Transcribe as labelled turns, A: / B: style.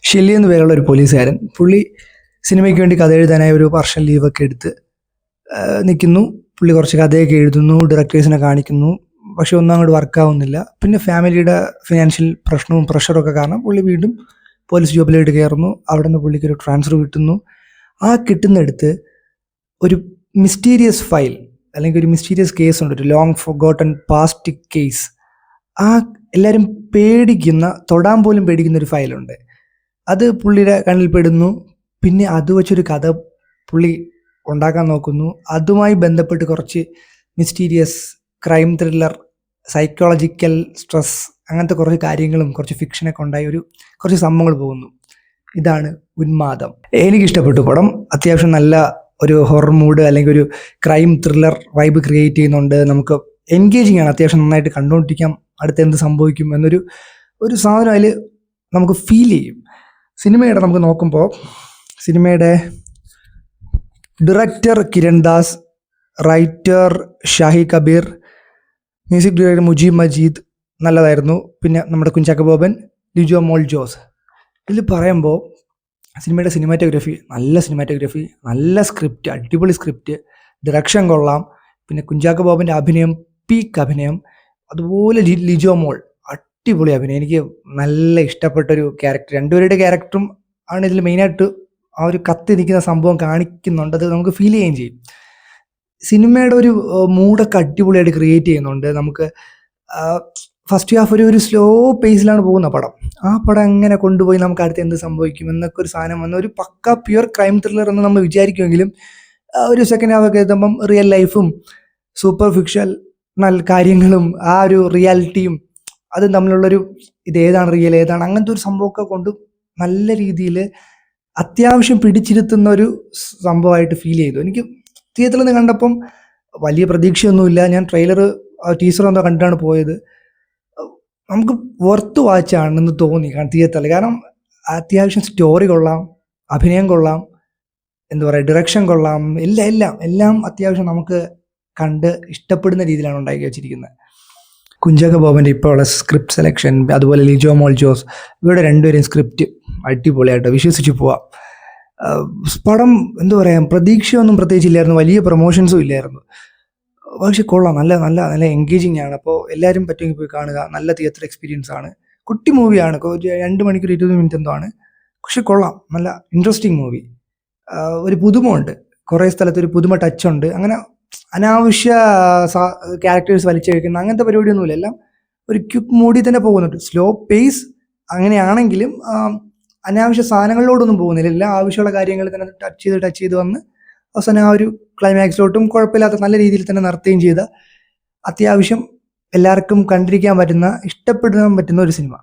A: Shelly എന്ന് പേരുള്ള ഒരു പോലീസുകാരൻ. പുള്ളി സിനിമയ്ക്ക് വേണ്ടി കഥ എഴുതാനായി ഒരു വർഷം ലീവൊക്കെ എടുത്ത് നിൽക്കുന്നു. പുള്ളി കുറച്ച് കഥയൊക്കെ എഴുതുന്നു, ഡയറക്ടേഴ്സിനെ കാണിക്കുന്നു. പക്ഷെ ഒന്നും അങ്ങോട്ട് വർക്കാവുന്നില്ല. പിന്നെ ഫാമിലിയുടെ ഫിനാൻഷ്യൽ പ്രശ്നവും പ്രഷറൊക്കെ കാരണം പുള്ളി വീണ്ടും പോലീസ് ജോബിലായിട്ട് കയറുന്നു. അവിടെ നിന്ന് പുള്ളിക്ക് ഒരു ട്രാൻസ്ഫർ കിട്ടുന്നു. ആ കിട്ടുന്നിടത്ത് ഒരു മിസ്റ്റീരിയസ് ഫയൽ അല്ലെങ്കിൽ ഒരു മിസ്റ്റീരിയസ് കേസ് ഉണ്ട്, ഒരു ലോങ് ഫോർഗോട്ടൺ പാസ്റ്റ് കേസ്. ആ എല്ലാവരും പേടിക്കുന്ന, തൊടാൻ പോലും പേടിക്കുന്ന ഒരു ഫയലുണ്ട്. അത് പുള്ളിയുടെ കണ്ണിൽ പെടുന്നു. പിന്നെ അത് വെച്ചൊരു കഥ പുള്ളി ഉണ്ടാക്കാൻ നോക്കുന്നു. അതുമായി ബന്ധപ്പെട്ട് കുറച്ച് mysterious crime thriller, psychological stress, അങ്ങനത്തെ കുറച്ച് കാര്യങ്ങളും കുറച്ച് ഫിക്ഷനൊക്കെ ഉണ്ടായി കുറച്ച് സംഭവങ്ങൾ പോകുന്നു. ഇതാണ് ഉന്മാദം. എനിക്കിഷ്ടപ്പെട്ടു പടം. അത്യാവശ്യം നല്ല ഒരു ഹൊറർ മൂഡ് അല്ലെങ്കിൽ ഒരു ക്രൈം ത്രില്ലർ വൈബ് ക്രിയേറ്റ് ചെയ്യുന്നുണ്ട്. നമുക്ക് എൻഗേജിങ് ആണ്. അത്യാവശ്യം നന്നായിട്ട് കണ്ടുകൊണ്ടിരിക്കാം അടുത്ത് എന്ത് സംഭവിക്കും എന്നൊരു സാധനം അതിൽ നമുക്ക് ഫീൽ ചെയ്യും. സിനിമയുടെ നമുക്ക് നോക്കുമ്പോൾ സിനിമയുടെ director Kiran Das, writer Shahi Kabir, music director Mujeeb Majeed നല്ലതായിരുന്നു. പിന്നെ നമ്മുടെ കുഞ്ചാക്കോ ബോബൻ, ലിജോ മോൾ ജോസ്. ഇതിൽ പറയുമ്പോൾ സിനിമയുടെ സിനിമാറ്റോഗ്രഫി, നല്ല സ്ക്രിപ്റ്റ്, അടിപൊളി സ്ക്രിപ്റ്റ്, ഡയറക്ഷൻ കൊള്ളാം. പിന്നെ കുഞ്ചാക്കോ ബോബൻ്റെ അഭിനയം, പീക്ക് അഭിനയം. അതുപോലെ ലിജോ മോൾ അടിപൊളി അഭിനയം. എനിക്ക് നല്ല ഇഷ്ടപ്പെട്ടൊരു ക്യാരക്ടർ. രണ്ടുപേരുടെ ക്യാരക്ടറും ആണ് ഇതിൽ മെയിനായിട്ട് ആ ഒരു കത്തി നിൽക്കുന്ന സംഭവം കാണിക്കുന്നുണ്ട്. അത് നമുക്ക് ഫീൽ ചെയ്യുകയും ചെയ്യും. സിനിമയുടെ ഒരു മൂഡൊക്കെ അടിപൊളിയായിട്ട് ക്രിയേറ്റ് ചെയ്യുന്നുണ്ട്. നമുക്ക് ഫസ്റ്റ് ഹാഫ് ഒരു സ്ലോ പേസിലാണ് പോകുന്ന പടം. ആ പടം അങ്ങനെ കൊണ്ടുപോയി നമുക്ക് അടുത്ത് എന്ത് സംഭവിക്കും എന്നൊക്കെ ഒരു സാധനം വന്ന ഒരു പക്ക പ്യുവർ ക്രൈം ത്രില്ലർ എന്ന് നമ്മൾ വിചാരിക്കുമെങ്കിലും ഒരു സെക്കൻഡ് ഹാഫ് ഒക്കെ എത്തുമ്പം റിയൽ ലൈഫും സൂപ്പർ ഫിക്ഷണൽ കാര്യങ്ങളും ആ ഒരു റിയാലിറ്റിയും അതും തമ്മിലുള്ളൊരു ഇതേതാണ് റിയൽ, ഏതാണ് അങ്ങനത്തെ ഒരു സംഭവമൊക്കെ കൊണ്ട് നല്ല രീതിയിൽ അത്യാവശ്യം പിടിച്ചിരുത്തുന്ന ഒരു സംഭവമായിട്ട് ഫീൽ ചെയ്തു. എനിക്ക് തിയേറ്ററിൽ നിന്ന് കണ്ടപ്പം വലിയ പ്രതീക്ഷയൊന്നുമില്ല. ഞാൻ ടീസർ എന്തോ കണ്ടിട്ടാണ് പോയത്. നമുക്ക് വർത്ത് വാച്ചാണെന്ന് തോന്നി തിയേറ്ററിൽ. കാരണം അത്യാവശ്യം സ്റ്റോറി കൊള്ളാം, അഭിനയം കൊള്ളാം, എന്താ പറയുക, ഡയറക്ഷൻ കൊള്ളാം, എല്ലാം അത്യാവശ്യം നമുക്ക് കണ്ട് ഇഷ്ടപ്പെടുന്ന രീതിയിലാണ് ഉണ്ടാക്കി വെച്ചിരിക്കുന്നത്. കുഞ്ചാക്കോ ബോബൻ്റെ ഇപ്പോഴുള്ള സ്ക്രിപ്റ്റ് സെലക്ഷൻ, അതുപോലെ ലിജോ മോൾ ജോസ്, ഇവരുടെ രണ്ടുപേരെയും സ്ക്രിപ്റ്റ് അടിപൊളിയായിട്ട് വിശ്വസിച്ച് പോവാം. പടം എന്താ പറയുക, പ്രതീക്ഷയൊന്നും പ്രത്യേകിച്ചില്ലായിരുന്നു, വലിയ പ്രൊമോഷൻസും ഇല്ലായിരുന്നു. പക്ഷെ കൊള്ളാം, നല്ല എൻഗേജിങ് ആണ്. അപ്പോൾ എല്ലാവരും പറ്റുമെങ്കിൽ പോയി കാണുക. നല്ല തിയേറ്റർ എക്സ്പീരിയൻസ് ആണ്. കുട്ടി മൂവിയാണ്, 2 മണിക്കൂർ 20 മിനിറ്റ് എന്തോ ആണ്. പക്ഷെ കൊള്ളാം, നല്ല ഇൻട്രസ്റ്റിംഗ് മൂവി. ഒരു പുതുമ ഉണ്ട്, കുറേ സ്ഥലത്ത് ഒരു പുതുമ ടച്ചുണ്ട്. അങ്ങനെ അനാവശ്യ ക്യാരക്ടേഴ്സ് വലിച്ചഴിക്കുന്ന അങ്ങനത്തെ പരിപാടിയൊന്നുമില്ല. എല്ലാം ഒരു ക്വിക്ക് മൂഡിൽ തന്നെ പോകുന്നുണ്ട്. സ്ലോ പേസ് അങ്ങനെയാണെങ്കിലും അനാവശ്യ സാധനങ്ങളിലോട്ടൊന്നും പോകുന്നില്ല. എല്ലാം ആവശ്യമുള്ള കാര്യങ്ങൾ തന്നെ ടച്ച് ചെയ്ത് വന്ന് അവസാനം ആ ഒരു ക്ലൈമാക്സിലോട്ടും കുഴപ്പമില്ലാത്ത നല്ല രീതിയിൽ തന്നെ നടത്തുകയും ചെയ്ത അത്യാവശ്യം എല്ലാവർക്കും കണ്ടിരിക്കാൻ പറ്റുന്ന, ഇഷ്ടപ്പെടാൻ പറ്റുന്ന ഒരു സിനിമ.